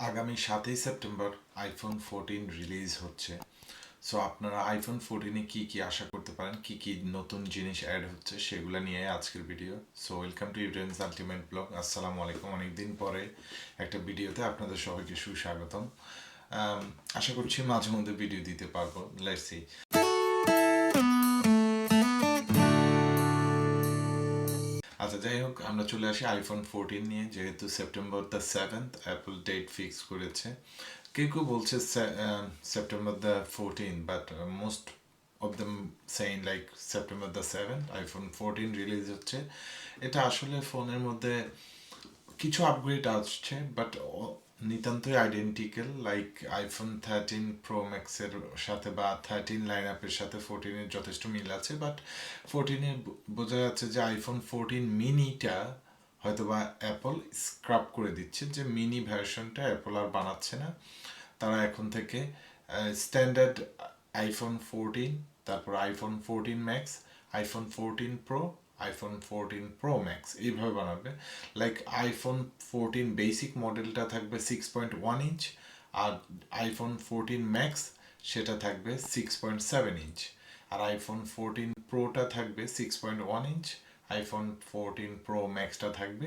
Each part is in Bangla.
আগামী 7ই সেপ্টেম্বর আইফোন 14 রিলিজ হচ্ছে। সো আপনারা আইফোন 14-এ কি কি আশা করতে পারেন, কি কি নতুন জিনিস অ্যাড হচ্ছে সেগুলো নিয়ে আজকের video. So welcome to Ibrahim's ultimate blog. আসসালামু আলাইকুম। অনেকদিন পরে একটা ভিডিওতে আপনাদের সবাইকে সুস্বাগতম। আশা করছি মাঝে মধ্যে ভিডিও দিতে পারবো। Let's see. আচ্ছা, যাই হোক, আমরা চলে আসি আইফোন 14 নিয়ে। যেহেতু September the 7th Apple date fix করেছে, কেউ কেউ বলছে September the 14, but most of them saying like September the 7th iPhone 14 release হচ্ছে। এটা আসলে ফোনের মধ্যে কিছু আপগ্রেড আসছে, বাট নিতান্তই আইডেন্টিক্যাল, লাইক আইফোন 13 প্রো ম্যাক্সের সাথে বা 13 লাইন আপের সাথে 14-এর যথেষ্ট মিল আছে। বাট 14-এ বোঝা যাচ্ছে যে আইফোন 14 মিনিটা হয়তো বা অ্যাপল স্ক্রাপ করে দিচ্ছে, যে মিনি ভার্সনটা অ্যাপল আর বানাচ্ছে না। তারা এখন থেকে স্ট্যান্ডার্ড আইফোন 14, তারপর iPhone 14 max, iPhone 14 pro, iPhone 14 Pro max এইভাবে বানাবে। লাইক আইফোন 14 বেসিক মডেলটা থাকবে 6.1 ইঞ্চ, আর আইফোন 14 ম্যাক্স সেটা থাকবে 6.7 ইঞ্চ, আর আইফোন 14 প্রোটা থাকবে 6.1 ইঞ্চ, আইফোন 14 প্রো ম্যাক্সটা থাকবে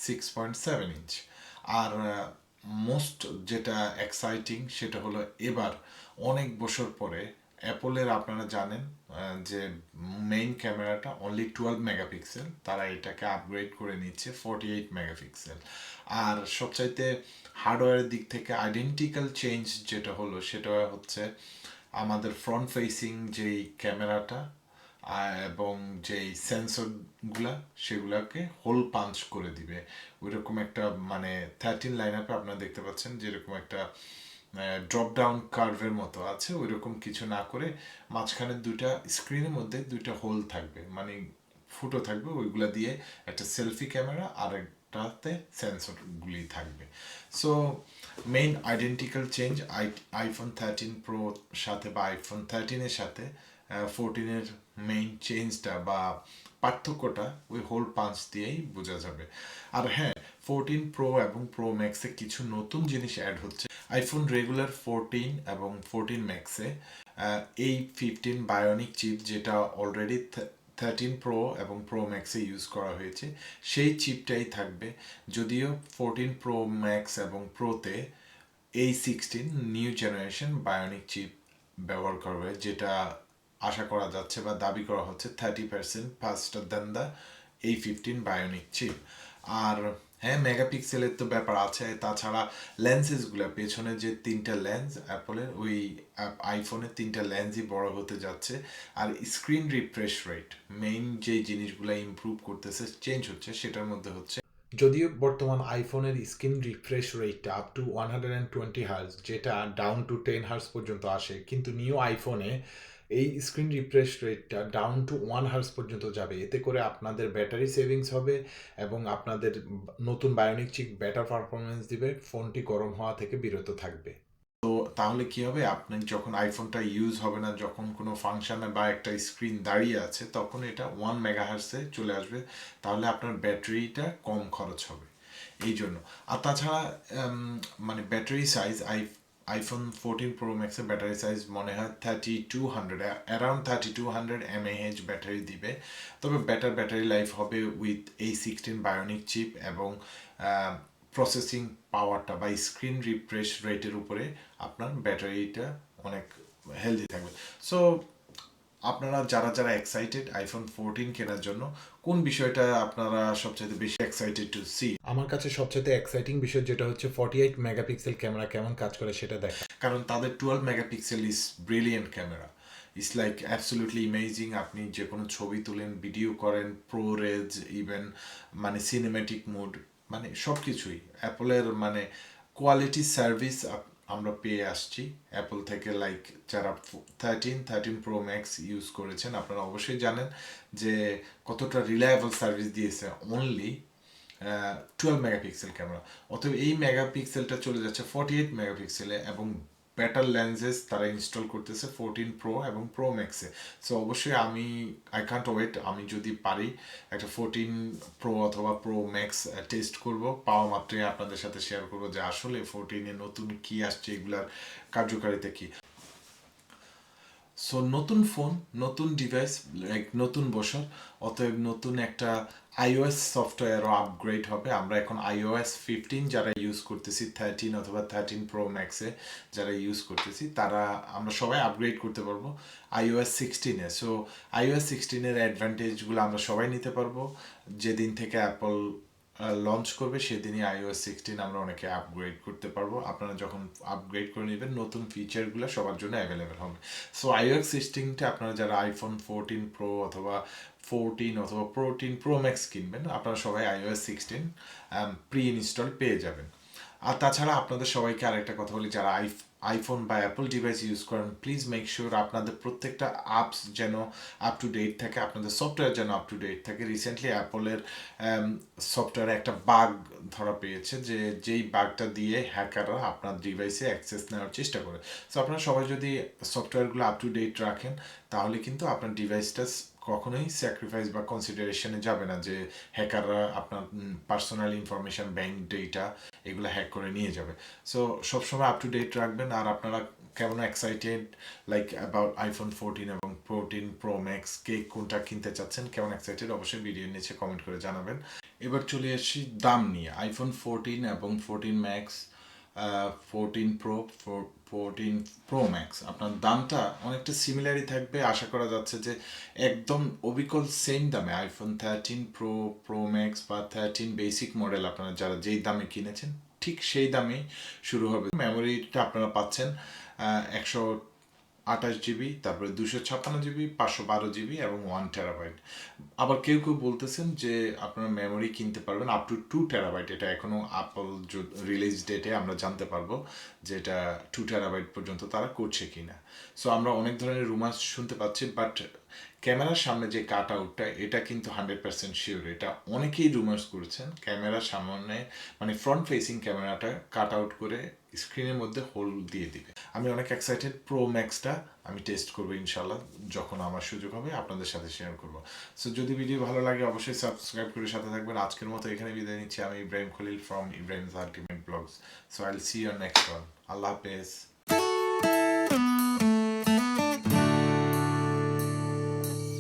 6.7 ইঞ্চ। আর মোস্ট যেটা এক্সাইটিং সেটা হলো এবার অনেক বছর পরে অ্যাপলের, আপনারা জানেন যে মেইন ক্যামেরাটা অনলি 12 মেগাপিক্সেল, তারা এটাকে আপগ্রেড করে নিচ্ছে 48 মেগাপিক্সেল। আর সবচাইতে হার্ডওয়্যারের দিক থেকে আইডেন্টিক্যাল চেঞ্জ যেটা হলো সেটা হচ্ছে আমাদের ফ্রন্ট ফেসিং যেই ক্যামেরাটা এবং যেই সেন্সরগুলা সেগুলাকে হোল পাঞ্চ করে দিবে। ওইরকম একটা, মানে 13 লাইন আপে আপনারা দেখতে পাচ্ছেন যেরকম একটা ড্রপ ডাউন কার্ভের মতো আছে, ওইরকম কিছু না করে মাঝখানে দুইটা স্ক্রিনের মধ্যে দুইটা হোল থাকবে, মানে ফুটো থাকবে, ওইগুলা দিয়ে একটা সেলফি ক্যামেরা আর একটাতে সেন্সরগুলি থাকবে। So main identical change iPhone 13 pro সাথে বা আইফোন 13-এর সাথে 14-এর মেইন চেঞ্জটা বা পার্থক্যটা ওই হোল পাঁচ দিয়েই বোঝা যাবে। আর হ্যাঁ, 14 প্রো এবং প্রো ম্যাক্সে কিছু নতুন জিনিস অ্যাড হচ্ছে। আইফোন রেগুলার 14 এবং 14 ম্যাক্সে এই 15 বায়োনিক চিপ, যেটা অলরেডি 13 প্রো এবং প্রো ম্যাক্সে ইউজ করা হয়েছে, সেই চিপটাই থাকবে। যদিও 14 প্রো ম্যাক্স এবং প্রোতে A16 new generation bionic chip ব্যবহার করবে, যেটা আশা করা যাচ্ছে বা দাবি করা হচ্ছে 30% faster than the A15 bionic chip. আর হ্যাঁ, মেগাপিক্সেলের তো ব্যাপার আছে। তাছাড়া লেন্সেসগুলো, পেছনে যে তিনটা লেন্স অ্যাপলের, ওই আইফোনের তিনটা লেন্সই বড় হতে যাচ্ছে। আর স্ক্রিন রিফ্রেশ রেট, মেইন যে জিনিসগুলো ইমপ্রুভ করতেছে, চেঞ্জ হচ্ছে, সেটার মধ্যে হচ্ছে, যদিও বর্তমান আইফোনের স্ক্রিন রিফ্রেশ রেটটা আপ টু 120 হার্জ, যেটা ডাউন টু 10 হার্জ পর্যন্ত আসে, কিন্তু নিউ আইফোনে এই স্ক্রিন রিফ্রেশ রেটটা ডাউন টু 1 হার্জ পর্যন্ত যাবে। এতে করে আপনাদের ব্যাটারি সেভিংস হবে এবং আপনাদের নতুন বায়োনিক চিপ বেটার পারফরমেন্স দিবে, ফোনটি গরম হওয়া থেকে বিরত থাকবে। তো তাহলে কি হবে, আপনি যখন আইফোনটা ইউজ হবে না, যখন কোনো ফাংশনে বা একটা স্ক্রিন দাঁড়িয়ে আছে, তখন এটা 1 মেগাহার্সে চলে আসবে। তাহলে আপনার ব্যাটারিটা কম খরচ হবে এই জন্য। আর তাছাড়া মানে ব্যাটারি সাইজ, আইফোন 14 প্রো ম্যাক্সের ব্যাটারি সাইজ মনে হয় 3200, অ্যারাউন্ড 3200 mAh ব্যাটারি দিবে। তবে বেটার ব্যাটারি লাইফ হবে উইথ A16 বায়োনিক চিপ, এবং প্রসেসিং পাওয়ারটা বা স্ক্রিন রিফ্রেশ রেটের উপরে আপনার ব্যাটারিটা অনেক হেলদি থাকবে। সো আপনারা যারা যারা এক্সাইটেড আইফোন 14 কেনার জন্য, কোন বিষয়টা আপনারা সবচেয়ে বেশি এক্সাইটেড টু সি? আমার কাছে সবচেয়ে এক্সাইটিং বিষয় যেটা হচ্ছে 48 মেগাপিক্সেল ক্যামেরা কেমন কাজ করে সেটা দেখা, কারণ তাদের 12 megapixel is brilliant camera, it's like absolutely amazing. আপনি যে কোনো ছবি তুলেন, ভিডিও করেন, প্রোরেজ, ইভেন মানে সিনেম্যাটিক মুড, মানে সব কিছুই অ্যাপলের মানে কোয়ালিটি সার্ভিস আমরা পেয়ে আসছি অ্যাপল থেকে। লাইক যারা 13 প্রো ম্যাক্স ইউজ করেছেন, আপনারা অবশ্যই জানেন যে কতটা রিলায়েবল সার্ভিস দিয়েছে অনলি 12 মেগাপিক্সেল ক্যামেরা। অতএব এই মেগাপিক্সেলটা চলে যাচ্ছে 48 মেগাপিক্সেলে, এবং বেটার লেন্সেস তারা ইনস্টল করতেছে 14 Pro এবং প্রো ম্যাক্সে। সো অবশ্যই আই কান্ট ওয়েট, আমি যদি পারি একটা 14 Pro অথবা প্রো ম্যাক্স টেস্ট করব, পাওয়া মাত্রই আপনাদের সাথে শেয়ার করব যে আসলে 14-এ নতুন কি আসছে, এগুলার কার্যকারিতা কি। সো নতুন ফোন, নতুন ডিভাইস, লাইক নতুন বছর, অতএব নতুন একটা iOS সফটওয়্যারও আপগ্রেড হবে। আমরা এখন iOS 15 যারা ইউজ করতেছি, 13 অথবা 13 Pro ম্যাক্সে যারা ইউজ করতেছি, তারা আমরা সবাই আপগ্রেড করতে পারবো iOS 16-এ। সো iOS 16-এর অ্যাডভান্টেজগুলো আমরা সবাই নিতে পারবো। যেদিন থেকে অ্যাপল লঞ্চ করবে সেদিনই iOS 16 আমরা অনেকে আপগ্রেড করতে পারবো। আপনারা যখন আপগ্রেড করে নেবেন, নতুন ফিচারগুলো সবার জন্য অ্যাভেলেবেল হবে। সো iOS 16টা আপনারা যারা আইফোন 14 Pro অথবা 14 অথবা 14 Pro ম্যাক্স কিনবেন, আপনারা সবাই iOS 16 প্রি ইনস্টল পেয়ে যাবেন। আর তাছাড়া আপনাদের সবাইকে আরেকটা কথা বলি, যারা আইফোন বা অ্যাপল ডিভাইস ইউজ করেন, প্লিজ মেক শিওর আপনাদের প্রত্যেকটা অ্যাপস যেন আপ টু ডেট থাকে, আপনাদের সফটওয়্যার যেন আপ টু ডেট থাকে। রিসেন্টলি অ্যাপলের সফটওয়্যারে একটা বাগ ধরা পেয়েছে, যেই বাগটা দিয়ে হ্যাকাররা আপনার ডিভাইসে অ্যাক্সেস নেওয়ার চেষ্টা করে। সো আপনারা সবাই যদি সফটওয়্যারগুলো আপ টু ডেট রাখেন, তাহলে কিন্তু আপনার ডিভাইসটা কখনোই স্যাক্রিফাইস বা কনসিডারেশনে যাবে না যে হ্যাকাররা আপনার পার্সোনাল ইনফরমেশন, ব্যাংক ডেটা এগুলো হ্যাক করে নিয়ে যাবে। সো সবসময় আপ টু ডেট রাখবেন। আর আপনারা কেমন এক্সাইটেড লাইক অ্যাবাউট আইফোন 14 এবং 14 Pro ম্যাক্স, কে কোনটা কিনতে চাচ্ছেন, কেমন এক্সাইটেড, অবশ্যই ভিডিওর নিচে কমেন্ট করে জানাবেন। এবার চলে আসি দাম নিয়ে। আইফোন 14 এবং 14 ম্যাক্স, 14 Pro, 14 Pro ম্যাক্স, আপনার দামটা অনেকটা সিমিলারই থাকবে। আশা করা যাচ্ছে যে একদম অবিকল সেম দামে আইফোন 13 Pro ম্যাক্স বা 13 বেসিক মডেল আপনারা যারা যেই দামে কিনেছেন, ঠিক সেই দামেই শুরু হবে। মেমোরিটা আপনারা পাচ্ছেন 128 জিবি, তারপরে 256 জিবি, 512 জিবি এবং 1 TB। আবার কেউ কেউ বলতেছেন যে আপনারা মেমোরি কিনতে পারবেন আপ টু 2 TB। এটা এখনো আপল রিলিজ ডেটে আমরা জানতে পারবো যে এটা 2 TB পর্যন্ত তারা করছে কিনা। সো আমরা অনেক ধরনের রুমার্স শুনতে পাচ্ছি, বাট ক্যামেরার সামনে যে কাট আউটটা, এটা কিন্তু 100% শিওর। এটা অনেকেই রুমার্স করেছেন ক্যামেরার সামনে, মানে ফ্রন্ট ফেসিং ক্যামেরাটা কাট আউট করে স্ক্রিনের মধ্যে হোল দিয়ে দিবে। আমি অনেক এক্সাইটেড। প্রো ম্যাক্সটা আমি টেস্ট করবো ইনশাল্লাহ, যখন আমার সুযোগ হবে আপনাদের সাথে শেয়ার করবো। সো যদি ভিডিও ভালো লাগে অবশ্যই সাবস্ক্রাইব করে সাথে থাকবেন। আজকের মতো এখানে বিদায় নিচ্ছি। আমি Ibrahim Khalil from Ibrahim's ultimate blogs. So I'll see you next one. আল্লাহ হাফেজ।